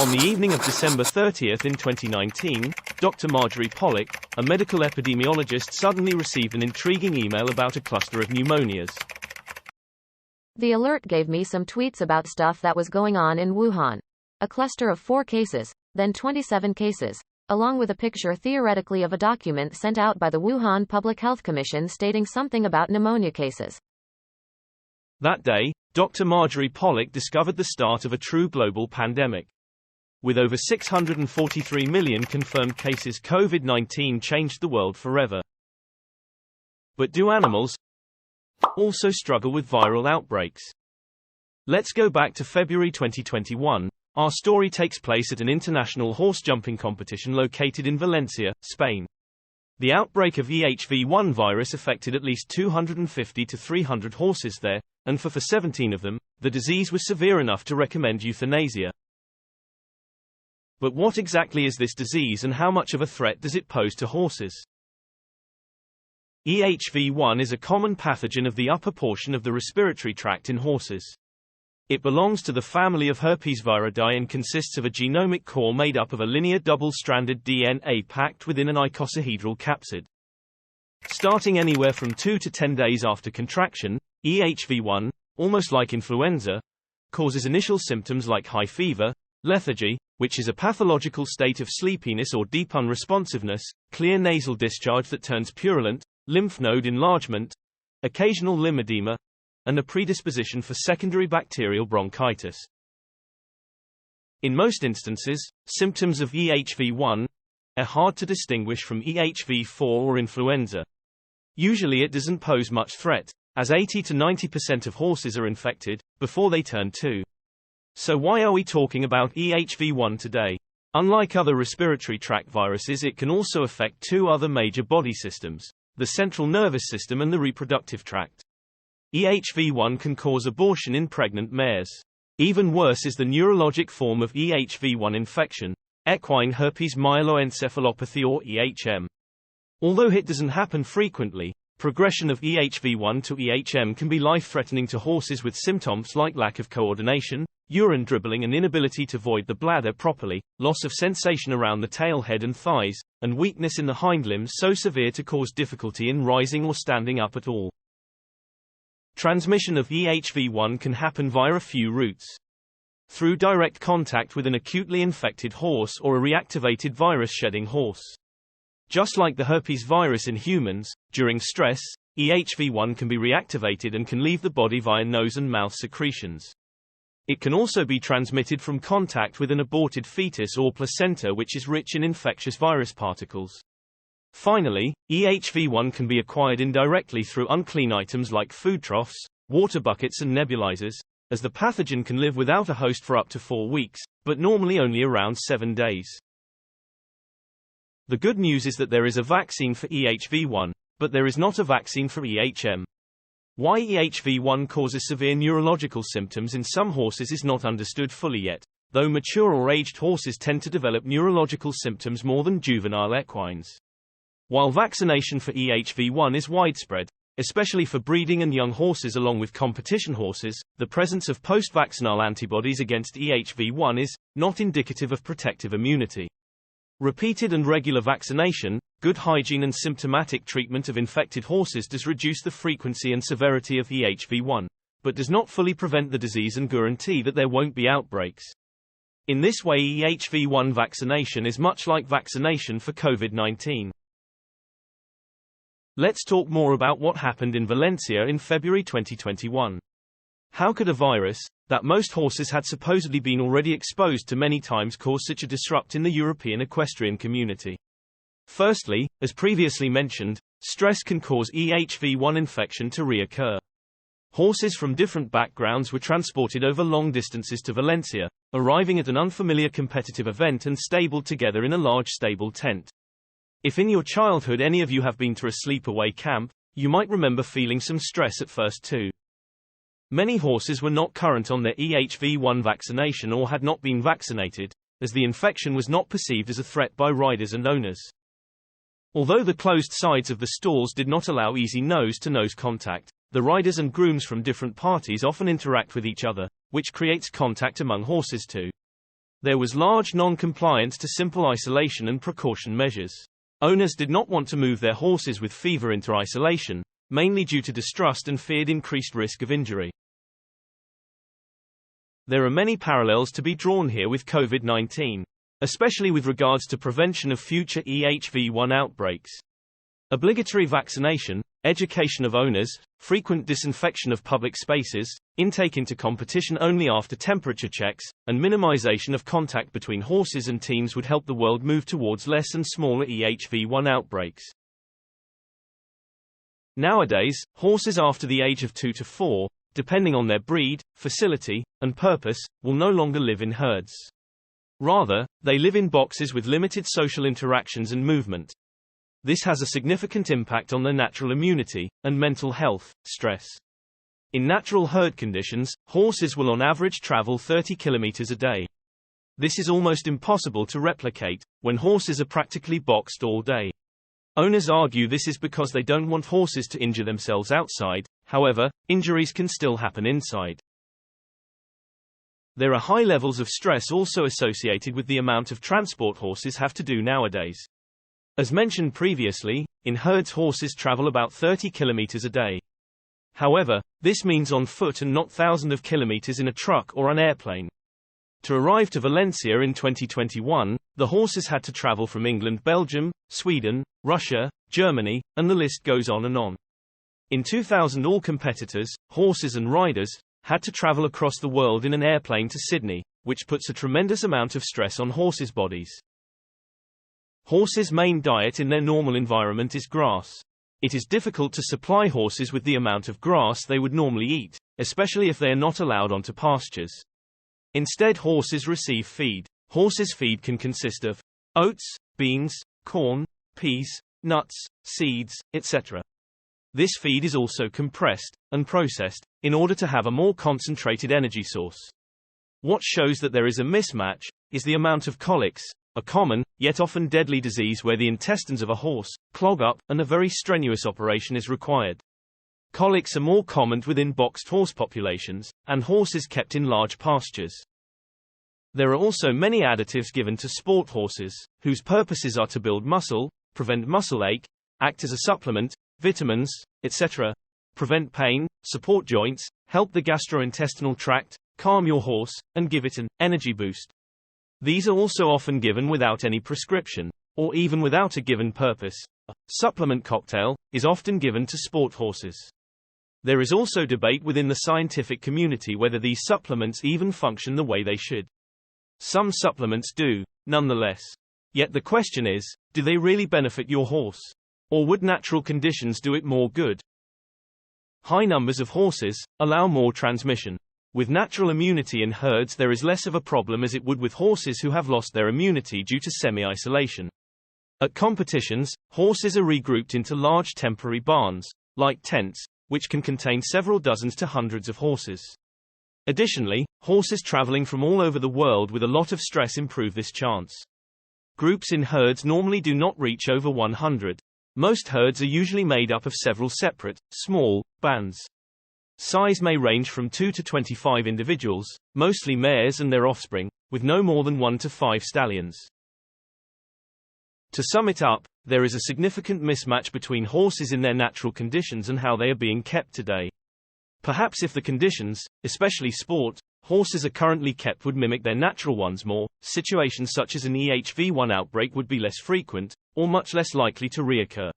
On the evening of December 30 in 2019, Dr. Marjorie Pollack, a medical epidemiologist, suddenly received an intriguing email about a cluster of pneumonias. The alert gave me some tweets about stuff that was going on in Wuhan. A cluster of 4 cases, then 27 cases, along with a picture theoretically of a document sent out by the Wuhan Public Health Commission stating something about pneumonia cases. That day, Dr. Marjorie Pollack discovered the start of a true global pandemic. With over 643 million confirmed cases, COVID-19 changed the world forever. But do animals also struggle with viral outbreaks? Let's go back to February 2021. Our story takes place at an international horse jumping competition located in Valencia, Spain. The outbreak of EHV1 virus affected at least 250 to 300 horses there, and for 17 of them, the disease was severe enough to recommend euthanasia. But what exactly is this disease and how much of a threat does it pose to horses? EHV1 is a common pathogen of the upper portion of the respiratory tract in horses. It belongs to the family of herpesviridae and consists of a genomic core made up of a linear double-stranded DNA packed within an icosahedral capsid. Starting anywhere from 2 to 10 days after contraction, EHV1, almost like influenza, causes initial symptoms like high fever, lethargy, which is a pathological state of sleepiness or deep unresponsiveness, clear nasal discharge that turns purulent, lymph node enlargement, occasional lymphedema, and a predisposition for secondary bacterial bronchitis. In most instances, symptoms of EHV1 are hard to distinguish from EHV4 or influenza. Usually it doesn't pose much threat, as 80 to 90% of horses are infected before they turn 2. So why are we talking about EHV1 today? Unlike other respiratory tract viruses, it can also affect 2 other major body systems, the central nervous system and the reproductive tract. EHV1 can cause abortion in pregnant mares. Even worse is the neurologic form of EHV1 infection, equine herpes myeloencephalopathy or EHM. Although it doesn't happen frequently, progression of EHV1 to EHM can be life-threatening to horses with symptoms like lack of coordination, urine dribbling and inability to void the bladder properly, loss of sensation around the tail, head and thighs, and weakness in the hindlimbs so severe to cause difficulty in rising or standing up at all. Transmission of EHV1 can happen via a few routes. Through direct contact with an acutely infected horse or a reactivated virus-shedding horse. Just like the herpes virus in humans, during stress, EHV1 can be reactivated and can leave the body via nose and mouth secretions. It can also be transmitted from contact with an aborted fetus or placenta, which is rich in infectious virus particles. Finally, EHV1 can be acquired indirectly through unclean items like food troughs, water buckets and nebulizers, as the pathogen can live without a host for up to 4 weeks, but normally only around 7 days. The good news is that there is a vaccine for EHV1, but there is not a vaccine for EHM. Why EHV1 causes severe neurological symptoms in some horses is not understood fully yet, though mature or aged horses tend to develop neurological symptoms more than juvenile equines. While vaccination for EHV1 is widespread, especially for breeding and young horses along with competition horses, the presence of post-vaccinal antibodies against EHV1 is not indicative of protective immunity. Repeated and regular vaccination, good hygiene and symptomatic treatment of infected horses does reduce the frequency and severity of EHV1, but does not fully prevent the disease and guarantee that there won't be outbreaks. In this way, EHV1 vaccination is much like vaccination for COVID-19. Let's talk more about what happened in Valencia in February 2021. How could a virus, that most horses had supposedly been already exposed to many times, cause such a disrupt in the European equestrian community? Firstly, as previously mentioned, stress can cause EHV1 infection to reoccur. Horses from different backgrounds were transported over long distances to Valencia, arriving at an unfamiliar competitive event and stabled together in a large stable tent. If in your childhood any of you have been to a sleepaway camp, you might remember feeling some stress at first too. Many horses were not current on their EHV1 vaccination or had not been vaccinated, as the infection was not perceived as a threat by riders and owners. Although the closed sides of the stalls did not allow easy nose-to-nose contact, the riders and grooms from different parties often interact with each other, which creates contact among horses too. There was large non-compliance to simple isolation and precaution measures. Owners did not want to move their horses with fever into isolation, mainly due to distrust and feared increased risk of injury. There are many parallels to be drawn here with COVID-19, especially with regards to prevention of future EHV1 outbreaks. Obligatory vaccination, education of owners, frequent disinfection of public spaces, intake into competition only after temperature checks, and minimization of contact between horses and teams would help the world move towards less and smaller EHV1 outbreaks. Nowadays, horses after the age of 2 to 4, depending on their breed, facility, and purpose, will no longer live in herds. Rather, they live in boxes with limited social interactions and movement. This has a significant impact on their natural immunity, and mental health, stress. In natural herd conditions, horses will on average travel 30 kilometers a day. This is almost impossible to replicate, when horses are practically boxed all day. Owners argue this is because they don't want horses to injure themselves outside, however, injuries can still happen inside. There are high levels of stress also associated with the amount of transport horses have to do nowadays. As mentioned previously, in herds horses travel about 30 kilometers a day. However, this means on foot and not thousands of kilometers in a truck or an airplane. To arrive to Valencia in 2021, the horses had to travel from England, Belgium, Sweden, Russia, Germany, and the list goes on and on. In 2000 all competitors, horses and riders, had to travel across the world in an airplane to Sydney, which puts a tremendous amount of stress on horses' bodies. Horses' main diet in their normal environment is grass. It is difficult to supply horses with the amount of grass they would normally eat, especially if they are not allowed onto pastures. Instead, horses receive feed. Horses' feed can consist of oats, beans, corn, peas, nuts, seeds, etc. This feed is also compressed and processed in order to have a more concentrated energy source. What shows that there is a mismatch is the amount of colics, a common, yet often deadly disease where the intestines of a horse clog up and a very strenuous operation is required. Colics are more common within boxed horse populations, and horses kept in large pastures. There are also many additives given to sport horses, whose purposes are to build muscle, prevent muscle ache, act as a supplement, vitamins, etc., prevent pain, support joints, help the gastrointestinal tract, calm your horse, and give it an energy boost. These are also often given without any prescription, or even without a given purpose. A supplement cocktail is often given to sport horses. There is also debate within the scientific community whether these supplements even function the way they should. Some supplements do, nonetheless. Yet the question is, do they really benefit your horse? Or would natural conditions do it more good? High numbers of horses allow more transmission. With natural immunity in herds there is less of a problem as it would with horses who have lost their immunity due to semi-isolation. At competitions, horses are regrouped into large temporary barns, like tents, which can contain several dozens to hundreds of horses. Additionally, horses traveling from all over the world with a lot of stress improve this chance. Groups in herds normally do not reach over 100. Most herds are usually made up of several separate, small, bands. Size may range from 2 to 25 individuals, mostly mares and their offspring, with no more than 1 to 5 stallions. To sum it up, there is a significant mismatch between horses in their natural conditions and how they are being kept today. Perhaps if the conditions, especially sport, horses are currently kept would mimic their natural ones more, situations such as an EHV1 outbreak would be less frequent, or much less likely to reoccur.